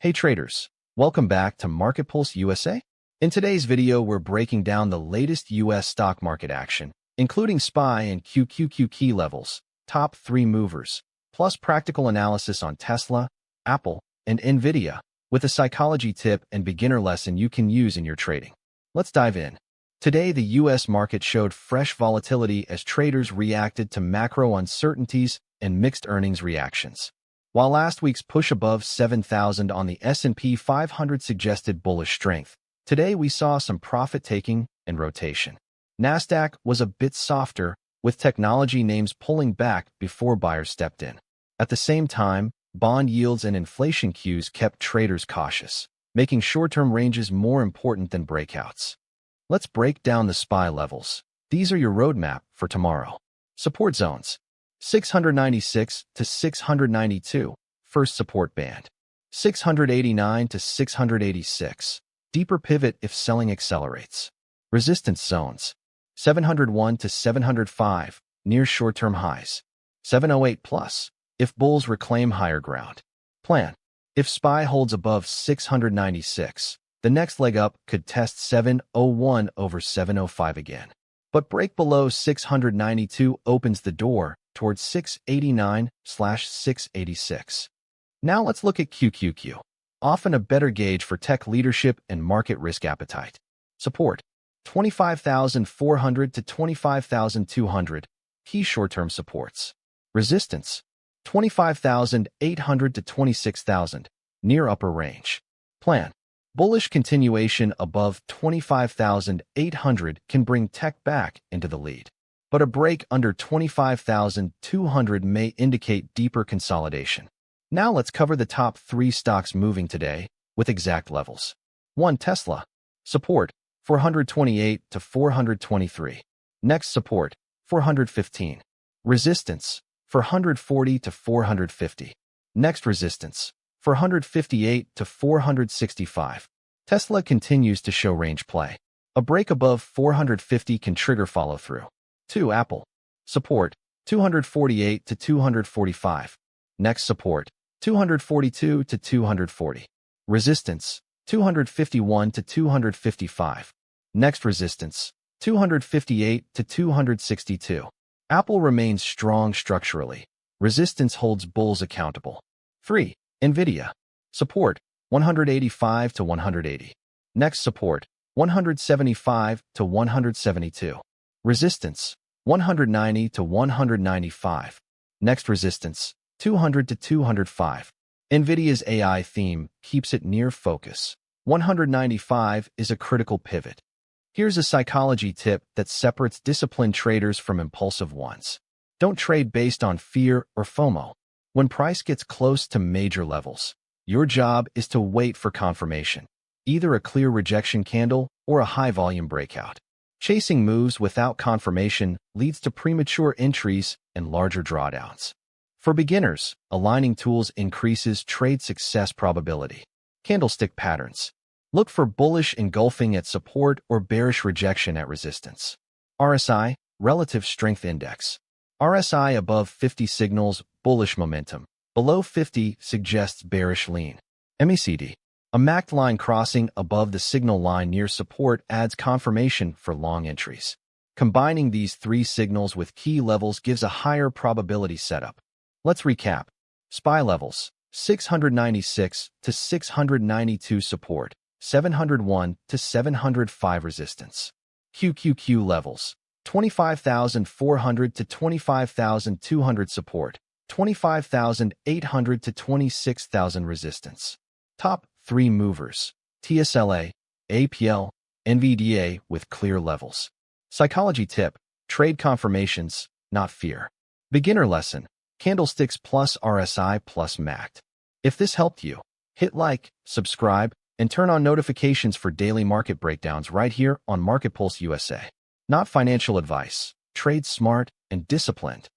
Hey traders, welcome back to MarketPulse USA. In today's video, we're breaking down the latest US stock market action, including SPY and QQQ key levels, top 3 movers, plus practical analysis on Tesla, Apple, and Nvidia, with a psychology tip and beginner lesson you can use in your trading. Let's dive in. Today, the US market showed fresh volatility as traders reacted to macro uncertainties and mixed earnings reactions. While last week's push above 7,000 on the S&P 500 suggested bullish strength, today we saw some profit-taking and rotation. Nasdaq was a bit softer, with technology names pulling back before buyers stepped in. At the same time, bond yields and inflation cues kept traders cautious, making short-term ranges more important than breakouts. Let's break down the SPY levels. These are your roadmap for tomorrow. Support zones: 696 to 692, first support band. 689 to 686, deeper pivot if selling accelerates. Resistance zones: 701 to 705, near short-term highs. 708 plus, if bulls reclaim higher ground. Plan: if SPY holds above 696, the next leg up could test 701 over 705 again. But break below 692 opens the door towards 689/686. Now let's look at QQQ, often a better gauge for tech leadership and market risk appetite. Support: 25,400 to 25,200, key short-term supports. Resistance: 25,800 to 26,000, near upper range. Plan: bullish continuation above 25,800 can bring tech back into the lead. But a break under 25,200 may indicate deeper consolidation. Now let's cover the top 3 stocks moving today with exact levels. 1. Tesla. Support: 428 to 423. Next support: 415. Resistance: 440 to 450. Next resistance: 458 to 465. Tesla continues to show range play. A break above 450 can trigger follow-through. 2. Apple. Support: 248 to 245. Next support: 242 to 240. Resistance: 251 to 255. Next resistance: 258 to 262. Apple remains strong structurally. Resistance holds bulls accountable. 3. Nvidia. Support: 185 to 180. Next support: 175 to 172. Resistance: 190 to 195. Next resistance: 200 to 205. Nvidia's AI theme keeps it near focus. 195 is a critical pivot. Here's a psychology tip that separates disciplined traders from impulsive ones. Don't trade based on fear or FOMO. When price gets close to major levels, your job is to wait for confirmation, either a clear rejection candle or a high-volume breakout. Chasing moves without confirmation leads to premature entries and larger drawdowns. For beginners, aligning tools increases trade success probability. Candlestick patterns: look for bullish engulfing at support or bearish rejection at resistance. RSI, Relative Strength Index. RSI above 50 signals bullish momentum. Below 50 suggests bearish lean. MACD. A MACD line crossing above the signal line near support adds confirmation for long entries. Combining these 3 signals with key levels gives a higher probability setup. Let's recap. SPY levels: 696 to 692 support, 701 to 705 resistance. QQQ levels: 25,400 to 25,200 support, 25,800 to 26,000 resistance. Top 3 movers: tsla, aapl, nvda with clear levels. Psychology tip: trade confirmations, not fear. Beginner lesson: candlesticks plus RSI plus MACD. If this helped you, hit like, subscribe, and turn on notifications for daily market breakdowns right here on MarketPulse USA. Not financial advice. Trade smart and disciplined.